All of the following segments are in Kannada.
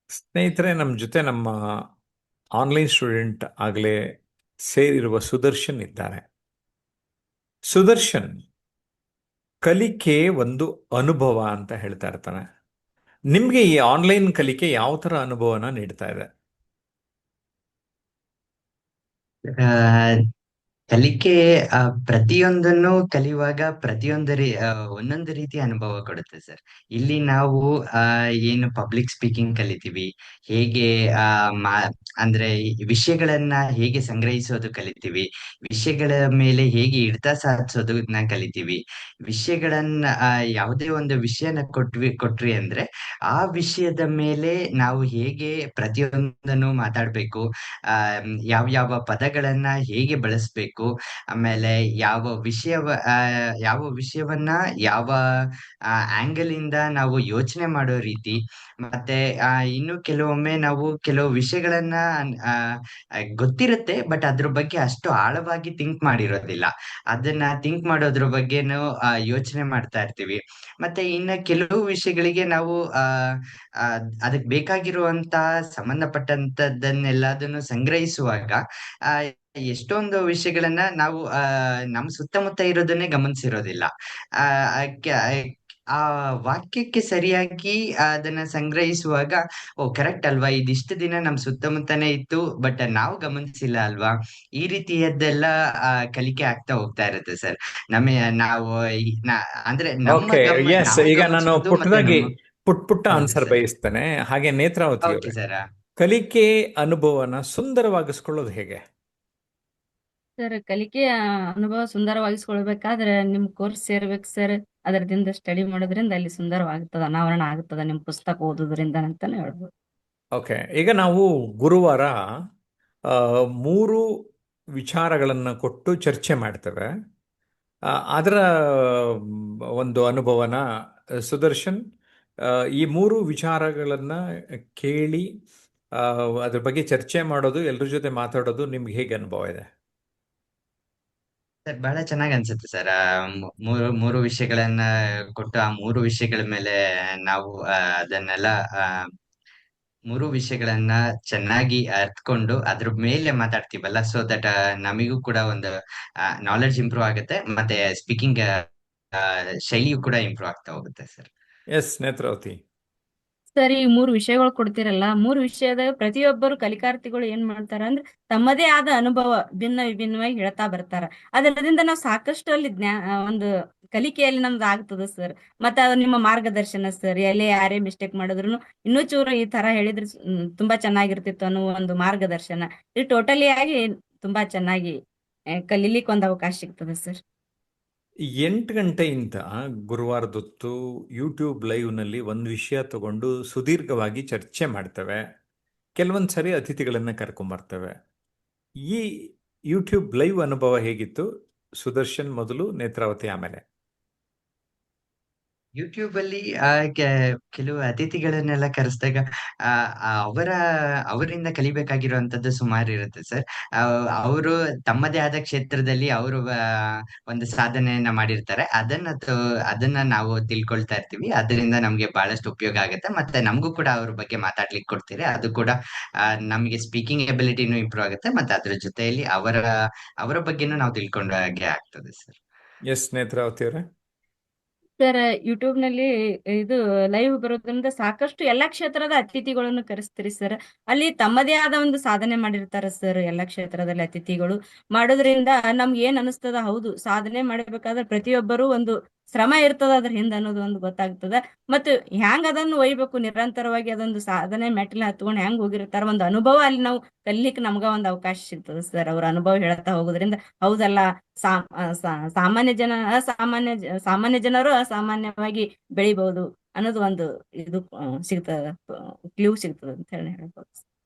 ಸ್ನೇಹಿತರೆ, ನಮ್ಮ ಜೊತೆ ನಮ್ಮ ಆನ್ಲೈನ್ ಸ್ಟೂಡೆಂಟ್ ಆಗಲೇ ಸೇರಿರುವ ಸುದರ್ಶನ್ ಇದ್ದಾರೆ. ಸುದರ್ಶನ್ ಕಲಿಕೆ ಒಂದು ಅನುಭವ ಅಂತ ಹೇಳ್ತಾ ಇರ್ತಾನೆ. ನಿಮ್ಗೆ ಈ ಆನ್ಲೈನ್ ಕಲಿಕೆ ಯಾವ ತರ ಅನುಭವನ ನೀಡ್ತಾ ಇದೆ? ಆ, ಕಲಿಕೆ ಪ್ರತಿಯೊಂದನ್ನು ಕಲಿಯುವಾಗ ಒಂದೊಂದು ರೀತಿಯ ಅನುಭವ ಕೊಡುತ್ತೆ ಸರ್. ಇಲ್ಲಿ ನಾವು ಆ ಏನು ಪಬ್ಲಿಕ್ ಸ್ಪೀಕಿಂಗ್ ಕಲಿತೀವಿ, ಹೇಗೆ ಆ ಮಾ ಅಂದ್ರೆ ಈ ವಿಷಯಗಳನ್ನ ಹೇಗೆ ಸಂಗ್ರಹಿಸೋದು ಕಲಿತೀವಿ, ವಿಷಯಗಳ ಮೇಲೆ ಹೇಗೆ ಹಿಡಿತ ಸಾಧಿಸೋದನ್ನ ಕಲಿತೀವಿ. ವಿಷಯಗಳನ್ನ ಯಾವುದೇ ಒಂದು ವಿಷಯನ ಕೊಟ್ರಿ ಅಂದ್ರೆ ಆ ವಿಷಯದ ಮೇಲೆ ನಾವು ಹೇಗೆ ಪ್ರತಿಯೊಂದನ್ನು ಮಾತಾಡ್ಬೇಕು, ಯಾವ ಯಾವ ಪದಗಳನ್ನ ಹೇಗೆ ಬಳಸ್ಬೇಕು, ಆಮೇಲೆ ಯಾವ ವಿಷಯವನ್ನ ಯಾವ ಆಂಗಲ್ ಇಂದ ನಾವು ಯೋಚನೆ ಮಾಡೋ ರೀತಿ, ಮತ್ತೆ ಇನ್ನು ಕೆಲವೊಮ್ಮೆ ನಾವು ಕೆಲವು ವಿಷಯಗಳನ್ನ ಆ, ಗೊತ್ತಿರುತ್ತೆ, ಬಟ್ ಅದ್ರ ಬಗ್ಗೆ ಅಷ್ಟು ಆಳವಾಗಿ ಥಿಂಕ್ ಮಾಡಿರೋದಿಲ್ಲ. ಅದನ್ನ ಥಿಂಕ್ ಮಾಡೋದ್ರ ಬಗ್ಗೆನೂ ಯೋಚನೆ ಮಾಡ್ತಾ ಇರ್ತೀವಿ. ಮತ್ತೆ ಇನ್ನ ಕೆಲವು ವಿಷಯಗಳಿಗೆ ನಾವು ಆ ಆ, ಅದಕ್ ಬೇಕಾಗಿರುವಂತ ಸಂಬಂಧಪಟ್ಟಂತದ್ದನ್ನೆಲ್ಲದನ್ನು ಸಂಗ್ರಹಿಸುವಾಗ ಆ ಎಷ್ಟೊಂದು ವಿಷಯಗಳನ್ನ ನಾವು ನಮ್ ಸುತ್ತಮುತ್ತ ಇರೋದನ್ನೇ ಗಮನಿಸಿರೋದಿಲ್ಲ. ಆ ಆ ಕ- ಆ ವಾಕ್ಯಕ್ಕೆ ಸರಿಯಾಗಿ ಅದನ್ನ ಸಂಗ್ರಹಿಸುವಾಗ, ಓ ಕರೆಕ್ಟ್ ಅಲ್ವಾ, ಇದಿಷ್ಟು ದಿನ ನಮ್ ಸುತ್ತಮುತ್ತನೇ ಇತ್ತು, ಬಟ್ ನಾವು ಗಮನಿಸಿಲ್ಲ ಅಲ್ವಾ. ಈ ರೀತಿಯದ್ದೆಲ್ಲ ಕಲಿಕೆ ಆಗ್ತಾ ಹೋಗ್ತಾ ಇರುತ್ತೆ ಸರ್. ನಮ್ಮ ನಾವು ಅಂದ್ರೆ ಓಕೆ, ಎಸ್. ನಾವು ಈಗ ನಾನು ಗಮನಿಸೋದು ಮತ್ತೆ ಪುಟ್ಟದಾಗಿ ನಮ್ಮ. ಪುಟ್ಟ ಹೌದು ಆನ್ಸರ್ ಸರ್. ಬಯಸ್ತೇನೆ. ಹಾಗೆ ನೇತ್ರಾವತಿ ಓಕೆ ಅವರೇ, ಸರ್. ಕಲಿಕೆ ಅನುಭವನ ಸುಂದರವಾಗಿಸ್ಕೊಳ್ಳೋದು ಹೇಗೆ? ಸರ್, ಕಲಿಕೆಯ ಅನುಭವ ಸುಂದರವಾಗಿಸ್ಕೊಳ್ಬೇಕಾದ್ರೆ ನಿಮ್ ಕೋರ್ಸ್ ಸೇರ್ಬೇಕು ಸರ್. ಅದರದಿಂದ ಸ್ಟಡಿ ಮಾಡೋದ್ರಿಂದ ಅಲ್ಲಿ ಸುಂದರವಾಗ್ತದ, ಅನಾವರಣ ಆಗ್ತದ ನಿಮ್ ಪುಸ್ತಕ ಓದೋದ್ರಿಂದ ಅಂತಾನೆ ಹೇಳ್ಬೋದು. ಓಕೆ, ಈಗ ನಾವು ಗುರುವಾರ ಆ, 3 ವಿಚಾರಗಳನ್ನು ಕೊಟ್ಟು ಚರ್ಚೆ ಮಾಡ್ತೇವೆ. ಅದರ ಒಂದು ಅನುಭವನ ಸುದರ್ಶನ್, ಆ, ಈ 3 ವಿಚಾರಗಳನ್ನ ಕೇಳಿ ಆ, ಅದ್ರ ಬಗ್ಗೆ ಚರ್ಚೆ ಮಾಡೋದು, ಎಲ್ಲರ ಜೊತೆ ಮಾತಾಡೋದು ನಿಮ್ಗೆ ಹೇಗೆ ಅನುಭವ ಇದೆ? ಸರ್ ಬಹಳ ಚೆನ್ನಾಗ್ ಅನ್ಸುತ್ತೆ ಸರ್. ಮೂರು ಮೂರು ವಿಷಯಗಳನ್ನ ಕೊಟ್ಟು ಆ ಮೂರು ವಿಷಯಗಳ ಮೇಲೆ ನಾವು ಅದನ್ನೆಲ್ಲ ಆ ಮೂರು ವಿಷಯಗಳನ್ನ ಚೆನ್ನಾಗಿ ಅರ್ಥಕೊಂಡು ಅದ್ರ ಮೇಲೆ ಮಾತಾಡ್ತೀವಲ್ಲ, ಸೊ ದಟ್ ನಮಿಗೂ ಕೂಡ ಒಂದು ನಾಲೆಡ್ಜ್ ಇಂಪ್ರೂವ್ ಆಗುತ್ತೆ, ಮತ್ತೆ ಸ್ಪೀಕಿಂಗ್ ಶೈಲಿಯು ಕೂಡ ಇಂಪ್ರೂವ್ ಆಗ್ತಾ ಹೋಗುತ್ತೆ ಸರ್. ಎಸ್, ನೇತ್ರಾವತಿ. ಸರ್, ಈ 3 ವಿಷಯಗಳು ಕೊಡ್ತಿರಲ್ಲ, 3 ವಿಷಯದ ಪ್ರತಿಯೊಬ್ಬರು ಕಲಿಕಾರ್ಥಿಗಳು ಏನ್ ಮಾಡ್ತಾರ ಅಂದ್ರೆ ತಮ್ಮದೇ ಆದ ಅನುಭವ ಭಿನ್ನ ವಿಭಿನ್ನವಾಗಿ ಹೇಳ್ತಾ ಬರ್ತಾರ. ಅದರಿಂದ ನಾವು ಸಾಕಷ್ಟು ಅಲ್ಲಿ ಒಂದು ಕಲಿಕೆಯಲ್ಲಿ ನಮ್ದು ಆಗ್ತದ ಸರ್. ಮತ್ತೆ ಅದು ನಿಮ್ಮ ಮಾರ್ಗದರ್ಶನ ಸರ್. ಎಲ್ಲೇ ಯಾರೇ ಮಿಸ್ಟೇಕ್ ಮಾಡಿದ್ರು ಇನ್ನೂ ಚೂರು ಈ ತರ ಹೇಳಿದ್ರೆ ತುಂಬಾ ಚೆನ್ನಾಗಿರ್ತಿತ್ತು ಅನ್ನೋ ಒಂದು ಮಾರ್ಗದರ್ಶನ. ಇದು ಟೋಟಲಿ ಆಗಿ ತುಂಬಾ ಚೆನ್ನಾಗಿ ಕಲೀಲಿಕ್ಕೆ ಒಂದು ಅವಕಾಶ ಸಿಗ್ತದೆ ಸರ್. 8 ಗಂಟೆಯಿಂದ ಗುರುವಾರದೊತ್ತು ಯೂಟ್ಯೂಬ್ ಲೈವ್ನಲ್ಲಿ ಒಂದು ವಿಷಯ ತಗೊಂಡು ಸುದೀರ್ಘವಾಗಿ ಚರ್ಚೆ ಮಾಡ್ತೇವೆ. ಕೆಲವೊಂದು ಸರಿ ಅತಿಥಿಗಳನ್ನು ಕರ್ಕೊಂಬರ್ತೇವೆ. ಈ ಯೂಟ್ಯೂಬ್ ಲೈವ್ ಅನುಭವ ಹೇಗಿತ್ತು? ಸುದರ್ಶನ್ ಮೊದಲು, ನೇತ್ರಾವತಿ ಆಮೇಲೆ. ಯೂಟ್ಯೂಬ್ ಅಲ್ಲಿ ಕೆಲವು ಅತಿಥಿಗಳನ್ನೆಲ್ಲ ಕರೆಸಿದಾಗ ಆ ಆ ಅವರ ಅವರಿಂದ ಕಲಿಬೇಕಾಗಿರುವಂತದ್ದು ಸುಮಾರು ಇರುತ್ತೆ ಸರ್. ಅವರು ತಮ್ಮದೇ ಆದ ಕ್ಷೇತ್ರದಲ್ಲಿ ಅವರು ಒಂದು ಸಾಧನೆಯನ್ನ ಮಾಡಿರ್ತಾರೆ. ಅದನ್ನ ನಾವು ತಿಳ್ಕೊಳ್ತಾ ಇರ್ತೀವಿ. ಅದರಿಂದ ನಮ್ಗೆ ಬಹಳಷ್ಟು ಉಪಯೋಗ ಆಗುತ್ತೆ, ಮತ್ತೆ ನಮಗೂ ಕೂಡ ಅವ್ರ ಬಗ್ಗೆ ಮಾತಾಡ್ಲಿಕ್ಕೆ ಕೊಡ್ತೀರಿ. ಅದು ಕೂಡ ನಮಗೆ ಸ್ಪೀಕಿಂಗ್ ಎಬಿಲಿಟಿನೂ ಇಂಪ್ರೂವ್ ಆಗುತ್ತೆ, ಮತ್ತೆ ಅದ್ರ ಜೊತೆಯಲ್ಲಿ ಅವರ ಬಗ್ಗೆನೂ ನಾವು ತಿಳ್ಕೊಂಡ ಹಾಗೆ ಆಗ್ತದೆ ಸರ್. ಎಸ್, ನೇತ್ರಾವತಿ ಅವರೇ. ಸರ್, ಯೂಟ್ಯೂಬ್ ನಲ್ಲಿ ಇದು ಲೈವ್ ಬರೋದ್ರಿಂದ ಸಾಕಷ್ಟು ಎಲ್ಲಾ ಕ್ಷೇತ್ರದ ಅತಿಥಿಗಳನ್ನು ಕರೆಸ್ತೀರಿ ಸರ್. ಅಲ್ಲಿ ತಮ್ಮದೇ ಆದ ಒಂದು ಸಾಧನೆ ಮಾಡಿರ್ತಾರೆ ಸರ್. ಎಲ್ಲಾ ಕ್ಷೇತ್ರದಲ್ಲಿ ಅತಿಥಿಗಳು ಮಾಡೋದ್ರಿಂದ ನಮ್ಗೆ ಏನ್ ಅನಿಸ್ತದ, ಹೌದು ಸಾಧನೆ ಮಾಡಬೇಕಾದ್ರೆ ಪ್ರತಿಯೊಬ್ಬರು ಒಂದು ಶ್ರಮ ಇರ್ತದ ಅದ್ರ ಹಿಂದೆ ಅನ್ನೋದು ಒಂದು ಗೊತ್ತಾಗ್ತದ. ಮತ್ತು ಹ್ಯಾಂಗ್ ಅದನ್ನು ಒಯ್ಬೇಕು, ನಿರಂತರವಾಗಿ ಅದೊಂದು ಸಾಧನೆ ಮೆಟ್ಟಿಲ ಹತ್ಕೊಂಡು ಹೆಂಗ್ ಹೋಗಿರ್ತಾರ, ಒಂದು ಅನುಭವ ಅಲ್ಲಿ ನಾವು ಕಲಿಲಿಕ್ಕೆ ನಮ್ಗ ಒಂದು ಅವಕಾಶ ಸಿಗ್ತದೆ ಸರ್. ಅವ್ರ ಅನುಭವ ಹೇಳ್ತಾ ಹೋಗೋದ್ರಿಂದ ಹೌದಲ್ಲ, ಸಾಮಾನ್ಯ ಜನ ಸಾಮಾನ್ಯ ಜನರು ಅಸಾಮಾನ್ಯವಾಗಿ ಬೆಳಿಬಹುದು ಅನ್ನೋದು ಒಂದು ಇದು ಸಿಗ್ತದ, ಕ್ಲೂ ಸಿಗ್ತದ ಅಂತ ಹೇಳಿ ಹೇಳ್ಬೋದು.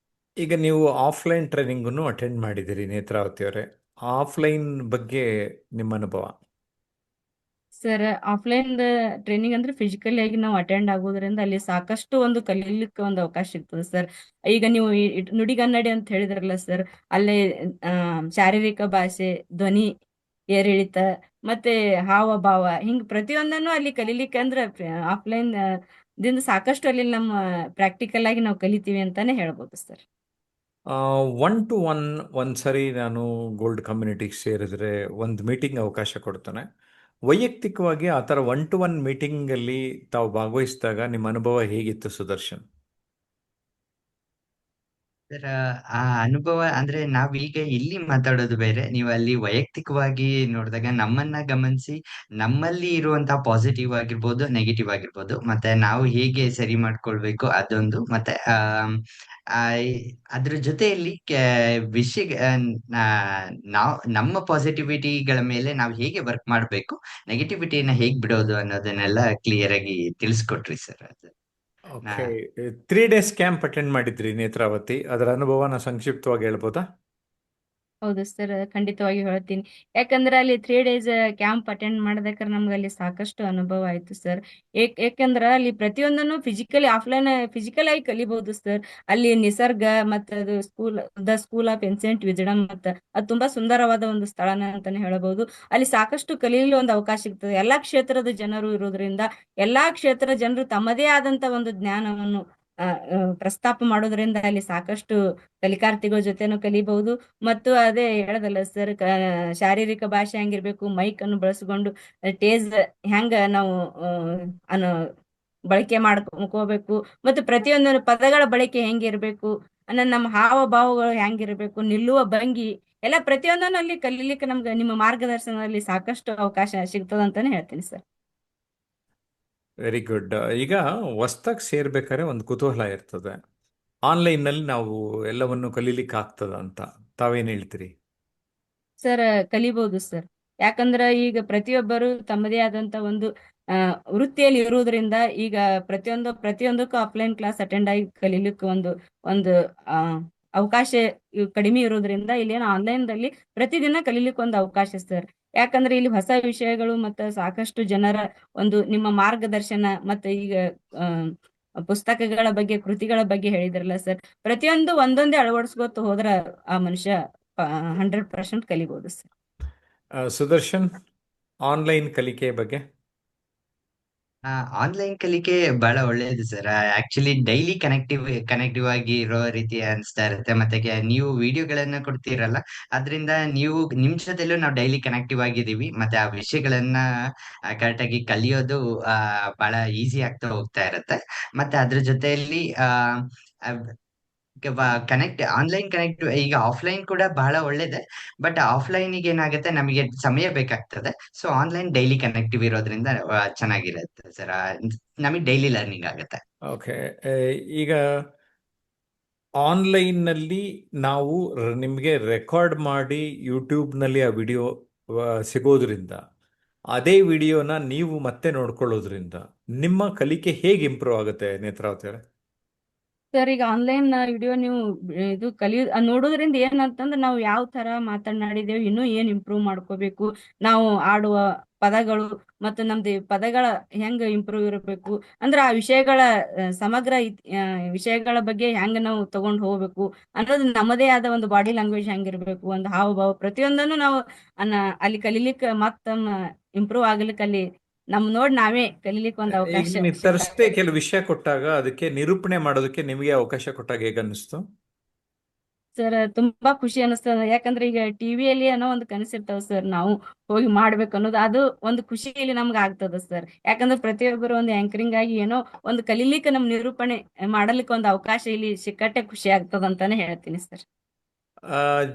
ಈಗ ನೀವು ಆಫ್ಲೈನ್ ಟ್ರೈನಿಂಗನ್ನು ಅಟೆಂಡ್ ಮಾಡಿದ್ದೀರಿ ನೇತ್ರಾವತಿ ಅವರೇ. ಆಫ್ಲೈನ್ ಬಗ್ಗೆ ನಿಮ್ಮ ಅನುಭವ? ಸರ್, ಆಫ್ಲೈನ್ ಟ್ರೈನಿಂಗ್ ಅಂದ್ರೆ ಫಿಸಿಕಲಿ ಆಗಿ ನಾವು ಅಟೆಂಡ್ ಆಗೋದ್ರಿಂದ ಅಲ್ಲಿ ಸಾಕಷ್ಟು ಒಂದು ಕಲೀಲಿಕ್ಕೆ ಒಂದು ಅವಕಾಶ ಸಿಗ್ತದೆ ಸರ್. ಈಗ ನೀವು ಈ ನುಡಿಗನ್ನಡಿ ಅಂತ ಹೇಳಿದ್ರಲ್ಲ ಸರ್, ಅಲ್ಲೇ ಶಾರೀರಿಕ ಭಾಷೆ, ಧ್ವನಿ ಏರಿಳಿತ, ಮತ್ತೆ ಹಾವ ಭಾವ, ಹಿಂಗ್ ಪ್ರತಿಯೊಂದನ್ನು ಅಲ್ಲಿ ಕಲೀಲಿಕ್ಕೆ ಅಂದ್ರೆ ಆಫ್ಲೈನ್ ದಿಂದ ಸಾಕಷ್ಟು ಅಲ್ಲಿ ನಮ್ಮ ಪ್ರಾಕ್ಟಿಕಲ್ ಆಗಿ ನಾವು ಕಲಿತೀವಿ ಅಂತಾನೆ ಹೇಳ್ಬೋದು ಸರ್. ಒನ್ ಟು ಒನ್ ಒಂದ್ಸರಿ ನಾನು ಗೋಲ್ಡ್ ಕಮ್ಯುನಿಟಿಗೆ ಸೇರಿದ್ರೆ ಒಂದು ಮೀಟಿಂಗ್ ಅವಕಾಶ ಕೊಡ್ತಾನೆ. ವೈಯಕ್ತಿಕವಾಗಿ ಆ ಥರ ಒನ್ ಟು ಒನ್ ಮೀಟಿಂಗಲ್ಲಿ ತಾವು ಭಾಗವಹಿಸಿದಾಗ ನಿಮ್ಮ ಅನುಭವ ಹೇಗಿತ್ತು ಸುದರ್ಶನ್? ಸರ್, ಆ ಅನುಭವ ಅಂದ್ರೆ ನಾವೀಗ ಇಲ್ಲಿ ಮಾತಾಡೋದು ಬೇರೆ. ನೀವು ಅಲ್ಲಿ ವೈಯಕ್ತಿಕವಾಗಿ ನೋಡಿದಾಗ ನಮ್ಮನ್ನ ಗಮನಿಸಿ, ನಮ್ಮಲ್ಲಿ ಇರುವಂತಹ ಪಾಸಿಟಿವ್ ಆಗಿರ್ಬೋದು, ನೆಗೆಟಿವ್ ಆಗಿರ್ಬೋದು, ಮತ್ತೆ ನಾವು ಹೇಗೆ ಸರಿ ಮಾಡ್ಕೊಳ್ಬೇಕು ಅದೊಂದು. ಮತ್ತೆ ಆ, ಅದ್ರ ಜೊತೆಯಲ್ಲಿ ವಿಷಯ ನಾವು ನಮ್ಮ ಪಾಸಿಟಿವಿಟಿಗಳ ಮೇಲೆ ನಾವು ಹೇಗೆ ವರ್ಕ್ ಮಾಡಬೇಕು, ನೆಗೆಟಿವಿಟಿನ ಹೇಗ್ ಬಿಡೋದು ಅನ್ನೋದನ್ನೆಲ್ಲ ಕ್ಲಿಯರ್ ಆಗಿ ತಿಳಿಸ್ಕೊಟ್ರಿ ಸರ್. ಅದು ನಾ ಓಕೆ. 3 ಡೇಸ್ ಕ್ಯಾಂಪ್ ಅಟೆಂಡ್ ಮಾಡಿದ್ರಿ ನೇತ್ರಾವತಿ, ಅದರ ಅನುಭವನ ಸಂಕ್ಷಿಪ್ತವಾಗಿ ಹೇಳ್ಬೋದಾ? ಹೌದು ಸರ್, ಖಂಡಿತವಾಗಿ ಹೇಳ್ತೀನಿ. ಯಾಕಂದ್ರೆ ಅಲ್ಲಿ 3 ಡೇಸ್ ಕ್ಯಾಂಪ್ ಅಟೆಂಡ್ ಮಾಡ್ಬೇಕಾದ್ರೆ ನಮ್ಗೆ ಅಲ್ಲಿ ಸಾಕಷ್ಟು ಅನುಭವ ಆಯ್ತು ಸರ್. ಯಾಕಂದ್ರೆ ಅಲ್ಲಿ ಪ್ರತಿಯೊಂದನ್ನು ಫಿಸಿಕಲ್ ಆಗಿ ಕಲಿಬಹುದು ಸರ್. ಅಲ್ಲಿ ನಿಸರ್ಗ ಮತ್ತೆ ಅದು ಸ್ಕೂಲ್ ಆಫ್ ಏನ್ಸಿಯಂಟ್ ವಿಜ್ಡಮ್ ಮತ್ತೆ ಅದು ತುಂಬಾ ಸುಂದರವಾದ ಒಂದು ಸ್ಥಳನ ಅಂತಾನೆ ಹೇಳಬಹುದು. ಅಲ್ಲಿ ಸಾಕಷ್ಟು ಕಲಿಯಲು ಒಂದು ಅವಕಾಶ ಸಿಗ್ತದೆ. ಎಲ್ಲಾ ಕ್ಷೇತ್ರದ ಜನರು ಇರೋದ್ರಿಂದ ಎಲ್ಲಾ ಕ್ಷೇತ್ರದ ಜನರು ತಮ್ಮದೇ ಆದಂತ ಒಂದು ಜ್ಞಾನವನ್ನು ಪ್ರಸ್ತಾಪ ಮಾಡೋದ್ರಿಂದ ಅಲ್ಲಿ ಸಾಕಷ್ಟು ಕಲಿಕಾರ್ಥಿಗಳ ಜೊತೆನೂ ಕಲಿಬಹುದು. ಮತ್ತು ಅದೇ ಹೇಳದಲ್ಲ ಸರ್, ಶಾರೀರಿಕ ಭಾಷೆ ಹೆಂಗಿರ್ಬೇಕು, ಮೈಕ್ ಅನ್ನು ಬಳಸ್ಕೊಂಡು ಟೇಜ್ ಹೆಂಗ ನಾವು ಅನು ಬಳಕೆ ಮಾಡ್ಕೋಬೇಕು, ಮತ್ತು ಪ್ರತಿಯೊಂದು ಪದಗಳ ಬಳಕೆ ಹೆಂಗಿರ್ಬೇಕು ಅನ್ನೋ, ನಮ್ಮ ಹಾವ ಭಾವಗಳು ಹೆಂಗಿರ್ಬೇಕು, ನಿಲ್ಲುವ ಭಂಗಿ ಎಲ್ಲ ಪ್ರತಿಯೊಂದನ್ನು ಅಲ್ಲಿ ಕಲೀಲಿಕ್ಕೆ ನಮ್ಗೆ ನಿಮ್ಮ ಮಾರ್ಗದರ್ಶನದಲ್ಲಿ ಸಾಕಷ್ಟು ಅವಕಾಶ ಸಿಗ್ತದಂತಾನೆ ಹೇಳ್ತೀನಿ ಸರ್. Very good. ಈಗ ಹೊಸ್ದಾಗಿ ಸೇರ್ಬೇಕಾದ್ರೆ ಒಂದು ಕುತೂಹಲ ಇರ್ತದೆ, ಆನ್ಲೈನ್ನಲ್ಲಿ ನಾವು ಎಲ್ಲವನ್ನು ಕಲೀಲಿಕ್ಕೆ ಆಗ್ತದ ಅಂತ. ತಾವೇನು ಹೇಳ್ತೀರಿ? ಸರ್, ಕಲಿಬಹುದು ಸರ್. ಯಾಕಂದ್ರೆ ಈಗ ಪ್ರತಿಯೊಬ್ಬರು ತಮ್ಮದೇ ಆದಂತ ಒಂದು ವೃತ್ತಿಯಲ್ಲಿ ಇರುವುದರಿಂದ ಈಗ ಪ್ರತಿಯೊಂದಕ್ಕೂ ಆಫ್ಲೈನ್ ಕ್ಲಾಸ್ ಅಟೆಂಡ್ ಆಗಿ ಕಲೀಲಿಕ್ಕೆ ಒಂದು ಒಂದು ಆ ಅವಕಾಶ ಕಡಿಮೆ ಇರೋದ್ರಿಂದ ಇಲ್ಲೇನು ಆನ್ಲೈನ್ದಲ್ಲಿ ಪ್ರತಿದಿನ ಕಲೀಲಿಕ್ಕೆ ಒಂದು ಅವಕಾಶ ಸರ್. ಯಾಕಂದ್ರೆ ಇಲ್ಲಿ ಹೊಸ ವಿಷಯಗಳು ಮತ್ತೆ ಸಾಕಷ್ಟು ಜನರ ಒಂದು ನಿಮ್ಮ ಮಾರ್ಗದರ್ಶನ ಮತ್ತೆ ಈಗ ಪುಸ್ತಕಗಳ ಬಗ್ಗೆ, ಕೃತಿಗಳ ಬಗ್ಗೆ ಹೇಳಿದ್ರಲ್ಲ ಸರ್, ಪ್ರತಿಯೊಂದು ಒಂದೊಂದೇ ಅಳವಡಿಸ್ಕೊತ ಹೋದ್ರ ಆ ಮನುಷ್ಯ 100% ಕಲಿಬಹುದು ಸರ್. ಸುದರ್ಶನ್, ಆನ್ಲೈನ್ ಕಲಿಕೆ ಬಗ್ಗೆ? ಆನ್ಲೈನ್ ಕಲಿಕೆ ಬಹಳ ಒಳ್ಳೆಯದು ಸರ್. ಆಕ್ಚುಲಿ ಡೈಲಿ ಕನೆಕ್ಟಿವ್ ಆಗಿ ಇರೋ ರೀತಿ ಅನಿಸ್ತಾ ಇರುತ್ತೆ. ಮತ್ತೆ ನೀವು ವಿಡಿಯೋಗಳನ್ನ ಕೊಡ್ತೀರಲ್ಲ, ಅದರಿಂದ ನೀವು ನಿಮ್ ಜೊತೆಲೂ ನಾವು ಡೈಲಿ ಕನೆಕ್ಟಿವ್ ಆಗಿದ್ದೀವಿ. ಮತ್ತೆ ಆ ವಿಷಯಗಳನ್ನ ಕರೆಕ್ಟ್ ಆಗಿ ಕಲಿಯೋದು ಬಹಳ ಈಸಿ ಆಗ್ತಾ ಹೋಗ್ತಾ ಇರುತ್ತೆ. ಮತ್ತೆ ಅದ್ರ ಜೊತೆಯಲ್ಲಿ ಆನ್ಲೈನ್ ಕನೆಕ್ಟ್ ಈಗ ಆಫ್ಲೈನ್ ಕೂಡ ಬಹಳ ಒಳ್ಳೇದೆ. ಬಟ್ ಆಫ್ಲೈನ್ ಏನಾಗುತ್ತೆ, ನಮಗೆ ಸಮಯ ಬೇಕಾಗ್ತದೆ. ಸೊ ಆನ್ಲೈನ್ ಡೈಲಿ ಕನೆಕ್ಟಿವ್ ಇರೋದ್ರಿಂದ ಚೆನ್ನಾಗಿರುತ್ತೆ ಸರ್. ನಮಗೆ ಡೈಲಿ ಲರ್ನಿಂಗ್ ಆಗುತ್ತೆ. ಓಕೆ. ಈಗ ಆನ್ಲೈನ್ನಲ್ಲಿ ನಾವು ನಿಮಗೆ ರೆಕಾರ್ಡ್ ಮಾಡಿ ಯೂಟ್ಯೂಬ್ನಲ್ಲಿ ಆ ವಿಡಿಯೋ ಸಿಗೋದ್ರಿಂದ, ಅದೇ ವಿಡಿಯೋನ ನೀವು ಮತ್ತೆ ನೋಡ್ಕೊಳ್ಳೋದ್ರಿಂದ ನಿಮ್ಮ ಕಲಿಕೆ ಹೇಗೆ ಇಂಪ್ರೂವ್ ಆಗುತ್ತೆ ನೇತ್ರಾವತಿ ಅವರೇ? ಸರ್, ಈಗ ಆನ್ಲೈನ್ ವಿಡಿಯೋ ನೀವು ಇದು ನೋಡೋದ್ರಿಂದ ಏನಂತಂದ್ರೆ ನಾವು ಯಾವ ತರ ಮಾತನಾಡಿದೇವೆ, ಇನ್ನೂ ಏನ್ ಇಂಪ್ರೂವ್ ಮಾಡ್ಕೋಬೇಕು, ನಾವು ಆಡುವ ಪದಗಳು ಮತ್ತು ನಮ್ದು ಪದಗಳ ಹೆಂಗ ಇಂಪ್ರೂವ್ ಇರಬೇಕು, ಅಂದ್ರೆ ಆ ವಿಷಯಗಳ ಸಮಗ್ರ ವಿಷಯಗಳ ಬಗ್ಗೆ ಹೆಂಗ ನಾವು ತಗೊಂಡ್ ಹೋಗ್ಬೇಕು ಅನ್ನೋದು, ನಮ್ಮದೇ ಆದ ಒಂದು ಬಾಡಿ ಲ್ಯಾಂಗ್ವೇಜ್ ಹೆಂಗಿರ್ಬೇಕು, ಒಂದು ಹಾವಭಾವ ಪ್ರತಿಯೊಂದನ್ನು ನಾವು ಅಲ್ಲಿ ಕಲಿಲಿಕ್ಕೆ ಮತ್ತ ಇಂಪ್ರೂವ್ ಆಗ್ಲಿಕ್ಕೆ ಅಲ್ಲಿ ನೋಡಿ ನಾವೇ ಕಲಿಲಿಕ್ಕೆ ಒಂದು ಈಗ ಅವಕಾಶ ನೀವು ಸಿಗ್ತದೆ. ತರಸ್ತೆ ಕೆಲವು ವಿಷಯ ಕೊಟ್ಟಾಗ ಅದಕ್ಕೆ ನಿರೂಪಣೆ ಮಾಡೋದಕ್ಕೆ ನಿಮಗೆ ಅವಕಾಶ ಕೊಟ್ಟಾಗ ಹೇಗೆ ಅನ್ನಿಸ್ತು? ಸರ್, ತುಂಬಾ ಖುಷಿ ಅನಿಸ್ತದ. ಯಾಕಂದ್ರೆ ಈಗ ಟಿವಿಯಲ್ಲಿ ಏನೋ ಒಂದು ಕನಸಿರ್ತಾವ ಸರ್, ನಾವು ಹೋಗಿ ಮಾಡ್ಬೇಕು ಅನ್ನೋದು, ಅದು ಒಂದು ಖುಷಿಯಲ್ಲಿ ನಮ್ಗೆ ಆಗ್ತದ ಸರ್. ಯಾಕಂದ್ರೆ ಪ್ರತಿಯೊಬ್ಬರು ಒಂದು ಆಂಕರಿಂಗ್ ಆಗಿ ಏನೋ ಒಂದು ಕಲೀಲಿಕ್ಕೆ, ನಮ್ ನಿರೂಪಣೆ ಮಾಡಲಿಕ್ಕೆ ಒಂದು ಅವಕಾಶ ಇಲ್ಲಿ ಸಿಕ್ಕಟ್ಟೆ ಖುಷಿ ಆಗ್ತದ ಅಂತಾನೆ ಹೇಳ್ತೀನಿ ಸರ್.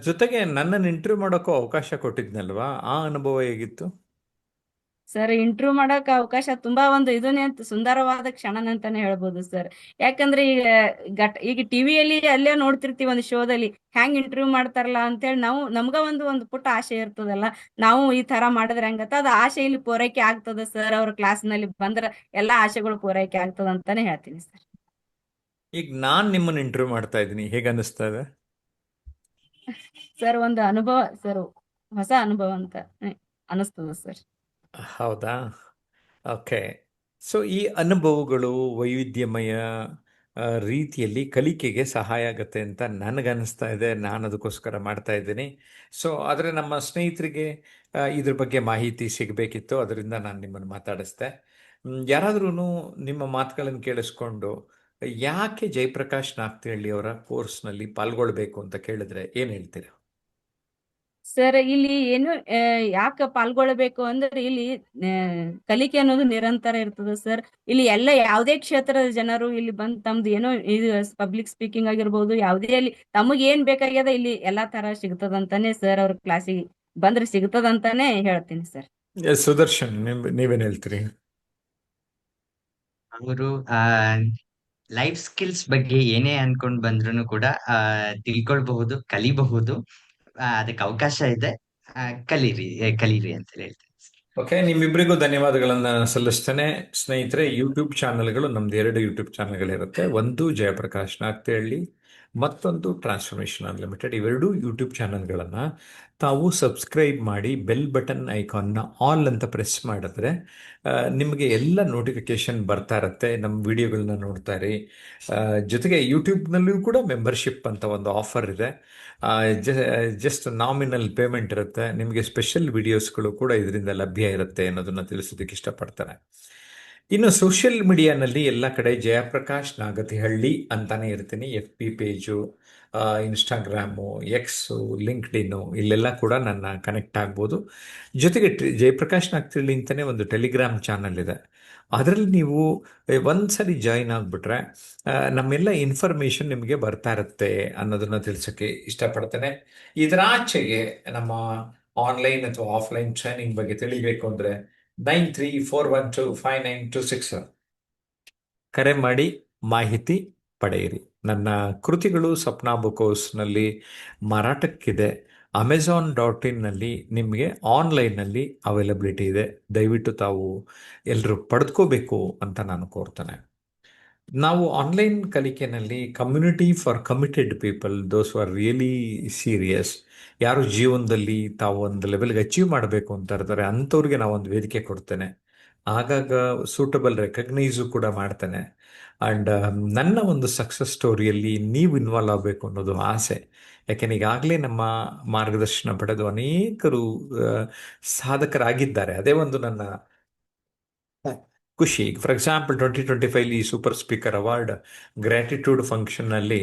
ಜೊತೆಗೆ ನನ್ನನ್ನು ಇಂಟರ್ವ್ಯೂ ಮಾಡೋಕ್ಕೂ ಅವಕಾಶ ಕೊಟ್ಟಿದ್ನಲ್ವಾ, ಆ ಅನುಭವ ಹೇಗಿತ್ತು? ಸರ್, ಇಂಟರ್ವ್ಯೂ ಮಾಡಕ್ ಅವಕಾಶ ತುಂಬಾ ಒಂದು ಇದನ್ನೇ ಅಂತ ಸುಂದರವಾದ ಕ್ಷಣನಂತಾನೆ ಹೇಳ್ಬೋದು ಸರ್. ಯಾಕಂದ್ರೆ ಈಗ ಟಿವಿಯಲ್ಲಿ ಅಲ್ಲೇ ನೋಡ್ತಿರ್ತೀವಿ ಒಂದು ಶೋದಲ್ಲಿ ಹ್ಯಾಂಗ್ ಇಂಟರ್ವ್ಯೂ ಮಾಡ್ತಾರಲ್ಲ ಅಂತೇಳಿ ನಮ್ಗ ಒಂದು ಪುಟ್ಟ ಆಸೆ ಇರ್ತದಲ್ಲ, ನಾವು ಈ ತರ ಮಾಡಿದ್ರೆ ಹೆಂಗತ್ತ, ಅದು ಆಸೆ ಇಲ್ಲಿ ಪೂರೈಕೆ ಆಗ್ತದ ಸರ್. ಅವ್ರ ಕ್ಲಾಸ್ನಲ್ಲಿ ಬಂದ್ರೆ ಎಲ್ಲಾ ಆಸೆಗಳು ಪೂರೈಕೆ ಆಗ್ತದ ಅಂತಾನೆ ಹೇಳ್ತೀನಿ ಸರ್. ಈಗ ನಾನು ನಿಮ್ಮನ್ನು ಇಂಟರ್ವ್ಯೂ ಮಾಡ್ತಾ ಇದ್ದೀನಿ, ಹೇಗೆ ಅನ್ನಿಸ್ತಾ ಇದೆ? ಸರ್, ಒಂದು ಅನುಭವ ಸರ್, ಹೊಸ ಅನುಭವ ಅಂತ ಅನಿಸ್ತದ ಸರ್. ಹೌದಾ? ಓಕೆ. ಸೊ ಈ ಅನುಭವಗಳು ವೈವಿಧ್ಯಮಯ ರೀತಿಯಲ್ಲಿ ಕಲಿಕೆಗೆ ಸಹಾಯ ಆಗುತ್ತೆ ಅಂತ ನನಗನ್ನಿಸ್ತಾ ಇದೆ. ನಾನು ಅದಕ್ಕೋಸ್ಕರ ಮಾಡ್ತಾ ಇದ್ದೀನಿ. ಸೊ ಆದರೆ ನಮ್ಮ ಸ್ನೇಹಿತರಿಗೆ ಇದ್ರ ಬಗ್ಗೆ ಮಾಹಿತಿ ಸಿಗಬೇಕಿತ್ತು, ಅದರಿಂದ ನಾನು ನಿಮ್ಮನ್ನು ಮಾತಾಡಿಸ್ದೆ. ಯಾರಾದ್ರೂ ನಿಮ್ಮ ಮಾತುಗಳನ್ನು ಕೇಳಿಸ್ಕೊಂಡು ಯಾಕೆ ಜಯಪ್ರಕಾಶ್ ನಾಗ್ತಿಹಳ್ಳಿ ಅವರ ಕೋರ್ಸ್ನಲ್ಲಿ ಪಾಲ್ಗೊಳ್ಬೇಕು ಅಂತ ಕೇಳಿದ್ರೆ ಏನ್ ಹೇಳ್ತೀರಾ? ಸರ್ ಇಲ್ಲಿ ಏನು ಯಾಕೆ ಪಾಲ್ಗೊಳ್ಬೇಕು ಅಂದ್ರೆ ಇಲ್ಲಿ ಕಲಿಕೆ ಅನ್ನೋದು ನಿರಂತರ ಇರ್ತದೆ ಸರ್. ಇಲ್ಲಿ ಎಲ್ಲ ಯಾವುದೇ ಕ್ಷೇತ್ರದ ಜನರು ಇಲ್ಲಿ ಬಂದು ತಮ್ದು ಏನೋ ಇದು ಪಬ್ಲಿಕ್ ಸ್ಪೀಕಿಂಗ್ ಆಗಿರ್ಬೋದು, ಯಾವುದೇ ಅಲ್ಲಿ ತಮಗೆ ಏನ್ ಬೇಕಾಗ್ಯದ ಇಲ್ಲಿ ಎಲ್ಲಾ ತರ ಸಿಗ್ತದಂತಾನೆ ಸರ್. ಅವ್ರ ಕ್ಲಾಸಿಗೆ ಬಂದ್ರೆ ಸಿಗ್ತದಂತಾನೆ ಹೇಳ್ತೀನಿ ಸರ್. ಸುದರ್ಶನ್, ನೀವೇನ್ ಹೇಳ್ತೀರಿ? ಅವರು ಆ ಲೈಫ್ ಸ್ಕಿಲ್ಸ್ ಬಗ್ಗೆ ಏನೇ ಅನ್ಕೊಂಡ್ ಬಂದ್ರು ಕೂಡ ತಿಳ್ಕೊಳ್ಬಹುದು, ಕಲಿಬಹುದು. ಅದಕ್ಕೆ ಅವಕಾಶ ಇದೆ. ಕಲೀರಿ ಅಂತ ಹೇಳ್ತೀನಿ. ಓಕೆ, ನಿಮ್ಮಿಬ್ಬರಿಗೂ ಧನ್ಯವಾದಗಳನ್ನ ಸಲ್ಲಿಸ್ತೇನೆ. ಸ್ನೇಹಿತರೆ, ಯೂಟ್ಯೂಬ್ ಚಾನಲ್ಗಳು ನಮ್ದು 2 ಯೂಟ್ಯೂಬ್ ಚಾನಲ್ಗಳಿರುತ್ತೆ. ಒಂದು ಜಯಪ್ರಕಾಶ್ ನಾಗ್ತಿಹಳ್ಳಿ, ಮತ್ತೊಂದು ಟ್ರಾನ್ಸ್ಫಾರ್ಮೇಶನ್ ಅನ್ಲಿಮಿಟೆಡ್. ಇವೆರಡೂ ಯೂಟ್ಯೂಬ್ ಚಾನಲ್ಗಳನ್ನು ತಾವು ಸಬ್ಸ್ಕ್ರೈಬ್ ಮಾಡಿ ಬೆಲ್ ಬಟನ್ ಐಕಾನ್ನ ಆಲ್ ಅಂತ ಪ್ರೆಸ್ ಮಾಡಿದ್ರೆ ನಿಮಗೆ ಎಲ್ಲ ನೋಟಿಫಿಕೇಶನ್ ಬರ್ತಾ ಇರುತ್ತೆ. ನಮ್ಮ ವಿಡಿಯೋಗಳನ್ನ ನೋಡ್ತಾ ಇರಿ. ಜೊತೆಗೆ ಯೂಟ್ಯೂಬ್ನಲ್ಲೂ ಕೂಡ ಮೆಂಬರ್ಶಿಪ್ ಅಂತ ಒಂದು ಆಫರ್ ಇದೆ. ಜಸ್ಟ್ ನಾಮಿನಲ್ ಪೇಮೆಂಟ್ ಇರುತ್ತೆ. ನಿಮಗೆ ಸ್ಪೆಷಲ್ ವಿಡಿಯೋಸ್ಗಳು ಕೂಡ ಇದರಿಂದ ಲಭ್ಯ ಇರುತ್ತೆ ಅನ್ನೋದನ್ನ ತಿಳಿಸೋದಕ್ಕೆ ಇಷ್ಟಪಡ್ತಾರೆ. ಇನ್ನು ಸೋಷಿಯಲ್ ಮೀಡಿಯಾನಲ್ಲಿ ಎಲ್ಲ ಕಡೆ ಜಯಪ್ರಕಾಶ್ ನಾಗತಿಹಳ್ಳಿ ಅಂತಾನೆ ಇರ್ತೀನಿ. FB ಪೇಜು, ಇನ್ಸ್ಟಾಗ್ರಾಮು, ಎಕ್ಸು, ಲಿಂಕ್ಡ್ಇನ್ನು, ಇಲ್ಲೆಲ್ಲ ಕೂಡ ನನ್ನ ಕನೆಕ್ಟ್ ಆಗ್ಬೋದು. ಜೊತೆಗೆ ಜಯಪ್ರಕಾಶ್ ನಾಗ್ತಿಹಳ್ಳಿ ಅಂತಾನೆ ಒಂದು ಟೆಲಿಗ್ರಾಮ್ ಚಾನಲ್ ಇದೆ. ಅದರಲ್ಲಿ ನೀವು ಒಂದ್ಸರಿ ಜಾಯಿನ್ ಆಗಿಬಿಟ್ರೆ ನಮ್ಮೆಲ್ಲ ಇನ್ಫಾರ್ಮೇಷನ್ ನಿಮಗೆ ಬರ್ತಾ ಇರುತ್ತೆ ಅನ್ನೋದನ್ನ ತಿಳಿಸೋಕ್ಕೆ ಇಷ್ಟಪಡ್ತೇನೆ. ಇದರಾಚೆಗೆ ನಮ್ಮ ಆನ್ಲೈನ್ ಅಥವಾ ಆಫ್ಲೈನ್ ಟ್ರೈನಿಂಗ್ ಬಗ್ಗೆ ತಿಳಿಬೇಕು ಅಂದರೆ 9341259267 ಕರೆ ಮಾಡಿ ಮಾಹಿತಿ ಪಡೆಯಿರಿ. ನನ್ನ ಕೃತಿಗಳು ಸಪ್ನಾ ಬುಕ್ ಹೌಸ್ನಲ್ಲಿ ಮಾರಾಟಕ್ಕಿದೆ. Amazon.in ನಿಮಗೆ ಆನ್ಲೈನ್ನಲ್ಲಿ ಅವೈಲಬಿಲಿಟಿ ಇದೆ. ದಯವಿಟ್ಟು ತಾವು ಎಲ್ಲರೂ ಪಡೆದುಕೋಬೇಕು ಅಂತ ನಾನು ಕೋರ್ತೇನೆ. ನಾವು ಆನ್ಲೈನ್ ಕಲಿಕೆನಲ್ಲಿ community for committed people, those are really serious, ಯಾರು ಜೀವನದಲ್ಲಿ ತಾವು ಒಂದು ಲೆವೆಲ್ಗೆ ಅಚೀವ್ ಮಾಡಬೇಕು ಅಂತ ಇರ್ತಾರೆ ಅಂಥವ್ರಿಗೆ ನಾವೊಂದು ವೇದಿಕೆ ಕೊಡ್ತೇನೆ. ಆಗಾಗ ಸೂಟಬಲ್ ರೆಕಗ್ನೈಸು ಕೂಡ ಮಾಡ್ತೇನೆ. ಆ್ಯಂಡ್ ನನ್ನ ಒಂದು ಸಕ್ಸಸ್ ಸ್ಟೋರಿಯಲ್ಲಿ ನೀವು ಇನ್ವಾಲ್ವ್ ಆಗಬೇಕು ಅನ್ನೋದು ಆಸೆ. ಯಾಕೆಂದ್ರೆ ಈಗಾಗಲೇ ನಮ್ಮ ಮಾರ್ಗದರ್ಶನ ಪಡೆದು ಅನೇಕರು ಸಾಧಕರಾಗಿದ್ದಾರೆ. ಅದೇ ಒಂದು ನನ್ನ ಖುಷಿ. ಫಾರ್ ಎಕ್ಸಾಂಪಲ್ 2025 ಈ ಸೂಪರ್ ಸ್ಪೀಕರ್ ಅವಾರ್ಡ್ ಗ್ರ್ಯಾಟಿಟ್ಯೂಡ್ ಫಂಕ್ಷನ್ನಲ್ಲಿ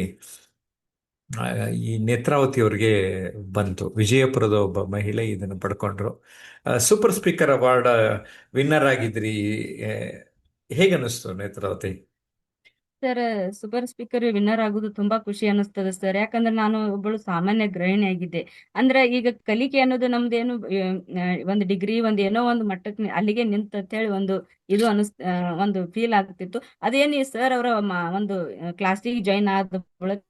ಈ ನೇತ್ರಾವತಿ ಅವರಿಗೆ ಬಂತು. ವಿಜಯಪುರದ ಒಬ್ಬ ಮಹಿಳೆ ಇದನ್ನು ಪಡ್ಕೊಂಡ್ರು. ಸೂಪರ್ ಸ್ಪೀಕರ್ ಅವಾರ್ಡ್ ವಿನ್ನರ್ ಆಗಿದ್ರಿ. ಹೇಗನ್ನಿಸ್ತು Netravati? Sir, super speaker winner ಆಗುದು ತುಂಬಾ ಖುಷಿ ಅನಿಸ್ತದೆ ಸರ್. ಯಾಕಂದ್ರೆ ನಾನು ಒಬ್ಬಳು ಸಾಮಾನ್ಯ ಗೃಹಿಣಿ ಆಗಿದ್ದೆ. ಅಂದ್ರೆ ಈಗ ಕಲಿಕೆ ಅನ್ನೋದು ನಮ್ದೇನು ಒಂದು ಡಿಗ್ರಿ ಒಂದ್ ಏನೋ ಒಂದು ಮಟ್ಟಕ್ಕೆ ಅಲ್ಲಿಗೆ ನಿಂತ ಅಂತ ಹೇಳಿ ಒಂದು ಇದು ಒಂದು ಫೀಲ್ ಆಗ್ತಿತ್ತು. ಅದೇನು ಸರ್ ಅವರ ಒಂದು ಕ್ಲಾಸಿಗೆ ಜಾಯಿನ್ ಆದ ಬಳಿಕ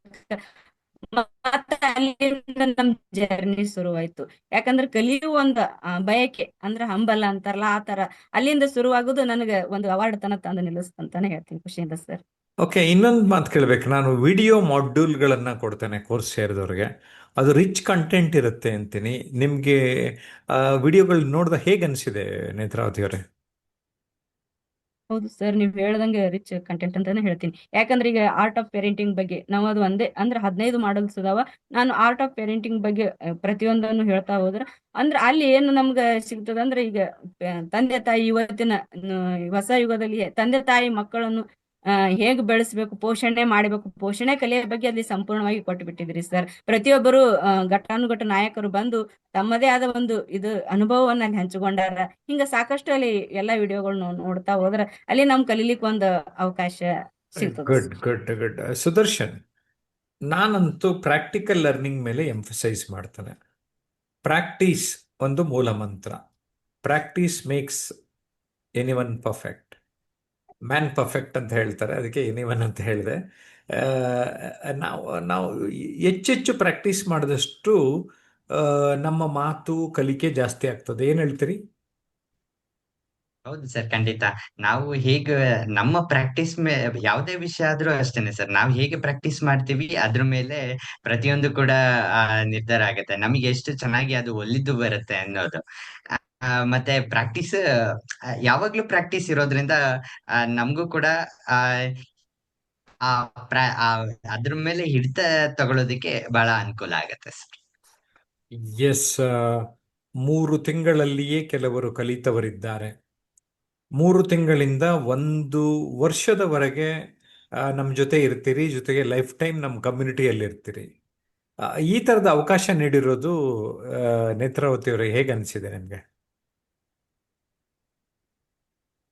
ಮತ್ತೆ ಅಲ್ಲಿಂದ ನಮ್ ಜರ್ನಿ ಶುರುವಾಯ್ತು. ಯಾಕಂದ್ರೆ ಕಲಿಯುವ ಒಂದು ಬಯಕೆ ಅಂದ್ರೆ ಹಂಬಲ ಅಂತಾರಲ್ಲ, ಆ ತರ ಅಲ್ಲಿಂದ ಶುರುವಾಗುದು ನನಗೆ ಒಂದು ಅವಾರ್ಡ್ ತನ ತಂದು ನಿಲ್ಲಿಸ್ತಂತಾನೆ ಹೇಳ್ತೀನಿ ಖುಷಿಯಿಂದ ಸರ್. ಓಕೆ, ಇನ್ನೊಂದು ಮಾತು ಕೇಳಬೇಕು. ನಾನು ವಿಡಿಯೋ ಮಾಡ್ಯೂಲ್ಗಳನ್ನು ಕೊಡ್ತೇನೆ ಕೋರ್ಸ್ ಸೇರಿದವ್ರಿಗೆ. ಅದು ರಿಚ್ ಕಂಟೆಂಟ್ ಇರುತ್ತೆ ಅಂತೀನಿ. ನಿಮಗೆ ವಿಡಿಯೋಗಳು ನೋಡಿದ ಹೇಗೆ ಅನಿಸಿದೆ ನೇತ್ರಾವತಿ ಅವರೇ? ಹೌದು ಸರ್, ನೀವು ಹೇಳ್ದಂಗೆ ರಿಚ್ ಕಂಟೆಂಟ್ ಅಂತಾನೆ ಹೇಳ್ತೀನಿ. ಯಾಕಂದ್ರೆ ಈಗ ಆರ್ಟ್ ಆಫ್ ಪೇರೆಂಟಿಂಗ್ ಬಗ್ಗೆ ನಾವು ಅದು ಒಂದೇ ಅಂದ್ರೆ 15 ಮಾಡಲ್ಸ್ ಅದಾವ. ನಾನು ಆರ್ಟ್ ಆಫ್ ಪೇರೆಂಟಿಂಗ್ ಬಗ್ಗೆ ಪ್ರತಿಯೊಂದನ್ನು ಹೇಳ್ತಾ ಹೋದ್ರೆ ಅಂದ್ರೆ ಅಲ್ಲಿ ಏನು ನಮ್ಗೆ ಸಿಗ್ತದ ಅಂದ್ರೆ ಈಗ ತಂದೆ ತಾಯಿ ಇವತ್ತಿನ ಹೊಸ ಯುಗದಲ್ಲಿ ತಂದೆ ತಾಯಿ ಮಕ್ಕಳನ್ನು ಹೇಗೆ ಬೆಳೆಸ್ಬೇಕು, ಪೋಷಣೆ ಮಾಡಬೇಕು, ಪೋಷಣೆ ಕಲೆಯ ಬಗ್ಗೆ ಅಲ್ಲಿ ಸಂಪೂರ್ಣವಾಗಿ ಕೊಟ್ಟು ಬಿಟ್ಟಿದ್ರಿ ಸರ್. ಪ್ರತಿಯೊಬ್ಬರು ಘಟ್ಟಾನುಘಟ ನಾಯಕರು ಬಂದು ತಮ್ಮದೇ ಆದ ಒಂದು ಇದು ಅನುಭವವನ್ನ ಅಲ್ಲಿ ಹಂಚಿಕೊಂಡಾರ. ಹಿಂಗ ಸಾಕಷ್ಟು ಅಲ್ಲಿ ಎಲ್ಲಾ ವಿಡಿಯೋಗಳನ್ನ ನೋಡ್ತಾ ಹೋದ್ರೆ ಅಲ್ಲಿ ನಮ್ ಕಲೀಲಿಕ್ಕೆ ಒಂದು ಅವಕಾಶ ಸಿಗ್ತದೆ ಗುಡ್ ಗುಡ್ ಗುಡ್. ಸುದರ್ಶನ್, ನಾನಂತೂ ಪ್ರಾಕ್ಟಿಕಲ್ ಲರ್ನಿಂಗ್ ಮೇಲೆ ಎಂಫಸೈಸ್ ಮಾಡ್ತೇನೆ. ಪ್ರಾಕ್ಟೀಸ್ ಒಂದು ಮೂಲ ಮಂತ್ರ. Practice makes anyone perfect. Man perfect ಅಂತ ಹೇಳ್ತಾರೆ, ಅದಕ್ಕೆ ಎನಿವನ್ ಅಂತ ಹೇಳಿದೆ. ನಾವು ನಾವು ಹೆಚ್ಚೆಚ್ಚು ಪ್ರಾಕ್ಟೀಸ್ ಮಾಡಿದಷ್ಟು ನಮ್ಮ ಮಾತು ಕಲಿಕೆ ಜಾಸ್ತಿ ಆಗ್ತದೆ. ಏನು ಹೇಳ್ತೀರಿ? ಹೌದು ಸರ್, ಖಂಡಿತ. ನಾವು ಹೇಗೆ ನಮ್ಮ ಪ್ರಾಕ್ಟೀಸ್ ಯಾವುದೇ ವಿಷಯ ಆದ್ರೂ ಅಷ್ಟೇನೆ ಸರ್. ನಾವು ಹೇಗೆ ಪ್ರಾಕ್ಟೀಸ್ ಮಾಡ್ತೀವಿ ಅದ್ರ ಮೇಲೆ ಪ್ರತಿಯೊಂದು ಕೂಡ ನಿರ್ಧಾರ ಆಗುತ್ತೆ. ನಮಗೆ ಎಷ್ಟು ಚೆನ್ನಾಗಿ ಅದು ಒಲಿದು ಬರುತ್ತೆ ಅನ್ನೋದು. ಮತ್ತೆ ಪ್ರಾಕ್ಟೀಸ್ ಯಾವಾಗ್ಲೂ ಪ್ರಾಕ್ಟೀಸ್ ಇರೋದ್ರಿಂದ ನಮಗೂ ಕೂಡ ಆ ಆ ಅದ್ರ ಮೇಲೆ ಹಿಡಿತ ತಗೊಳ್ಳೋದಕ್ಕೆ ಬಹಳ ಅನುಕೂಲ ಆಗತ್ತೆ ಸರ್. ಎಸ್, 3 ತಿಂಗಳಲ್ಲಿಯೇ ಕೆಲವರು ಕಲಿತವರಿದ್ದಾರೆ. 3 ತಿಂಗಳಿಂದ 1 ವರ್ಷದವರೆಗೆ ನಮ್ಮ ಜೊತೆ ಇರ್ತೀರಿ, ಜೊತೆಗೆ ಲೈಫ್ ಟೈಮ್ ನಮ್ಮ ಕಮ್ಯುನಿಟಿಯಲ್ಲಿ ಇರ್ತೀರಿ. ಈ ಥರದ ಅವಕಾಶ ನೀಡಿರೋದು ನೇತ್ರಾವತಿ ಅವರೇ ಹೇಗೆ ಅನಿಸಿದೆ ನಿಮಗೆ?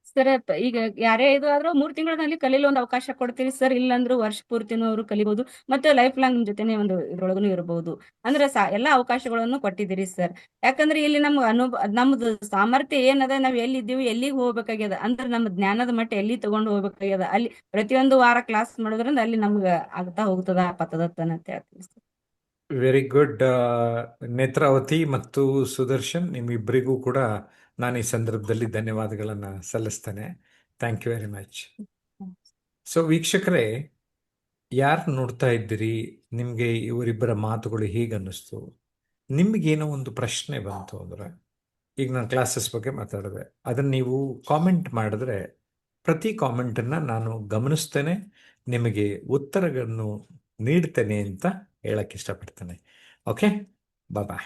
ಸರ್ ಈಗ ಯಾರೇ ಇದು ಆದ್ರೂ 3 ತಿಂಗಳಲ್ಲಿ ಕಲೀಲು ಒಂದು ಅವಕಾಶ ಕೊಡ್ತೀರಿ ಸರ್. ಇಲ್ಲಾಂದ್ರೂ ವರ್ಷ ಪೂರ್ತಿನೂ ಅವರು ಕಲಿಬಹುದು, ಮತ್ತೆ ಲೈಫ್ ಲಾಂಗ್ ನಿಮ್ ಜೊತೆನೆ ಒಂದು ಇದ್ರೊಳಗೂ ಇರಬಹುದು. ಅಂದ್ರೆ ಎಲ್ಲಾ ಅವಕಾಶಗಳನ್ನು ಕೊಟ್ಟಿದ್ದೀರಿ ಸರ್. ಯಾಕಂದ್ರೆ ಇಲ್ಲಿ ನಮ್ಗೆ ನಮ್ದು ಸಾಮರ್ಥ್ಯ ಏನದ, ನಾವ್ ಎಲ್ಲಿದ್ದೀವಿ, ಎಲ್ಲಿಗೆ ಹೋಗ್ಬೇಕಾಗ್ಯದ, ಅಂದ್ರೆ ನಮ್ಮ ಜ್ಞಾನದ ಮಟ್ಟ ಎಲ್ಲಿ ತಗೊಂಡು ಹೋಗ್ಬೇಕಾಗ್ಯದ, ಅಲ್ಲಿ ಪ್ರತಿಯೊಂದು ವಾರ ಕ್ಲಾಸ್ ಮಾಡೋದ್ರಿಂದ ಅಲ್ಲಿ ನಮ್ಗೆ ಆಗ್ತಾ ಹೋಗ್ತದ ಪತದತ್ತನ ಅಂತ ಹೇಳ್ತೀವಿ ಸರ್. Very good. ನೇತ್ರಾವತಿ ಮತ್ತು ಸುದರ್ಶನ್, ನಿಮ್ಮಿಬ್ಬರಿಗೂ ಕೂಡ ನಾನು ಈ ಸಂದರ್ಭದಲ್ಲಿ ಧನ್ಯವಾದಗಳನ್ನು ಸಲ್ಲಿಸ್ತೇನೆ. Thank you very much. So ವೀಕ್ಷಕರೇ, ಯಾರು ನೋಡ್ತಾ ಇದ್ದೀರಿ, ನಿಮಗೆ ಇವರಿಬ್ಬರ ಮಾತುಗಳು ಹೇಗೆ ಅನ್ನಿಸ್ತು? ನಿಮಗೇನೋ ಒಂದು ಪ್ರಶ್ನೆ ಬಂತು ಅಂದರೆ, ಈಗ ನಾನು ಕ್ಲಾಸಸ್ ಬಗ್ಗೆ ಮಾತಾಡಿದೆ, ಅದನ್ನು ನೀವು ಕಾಮೆಂಟ್ ಮಾಡಿದ್ರೆ ಪ್ರತಿ ಕಾಮೆಂಟನ್ನು ನಾನು ಗಮನಿಸ್ತೇನೆ, ನಿಮಗೆ ಉತ್ತರಗಳನ್ನು ನೀಡ್ತೇನೆ ಅಂತ ಹೇಳಕ್ಕೆ ಇಷ್ಟಪಡ್ತೇನೆ. ಓಕೆ, ಬಾಯ್.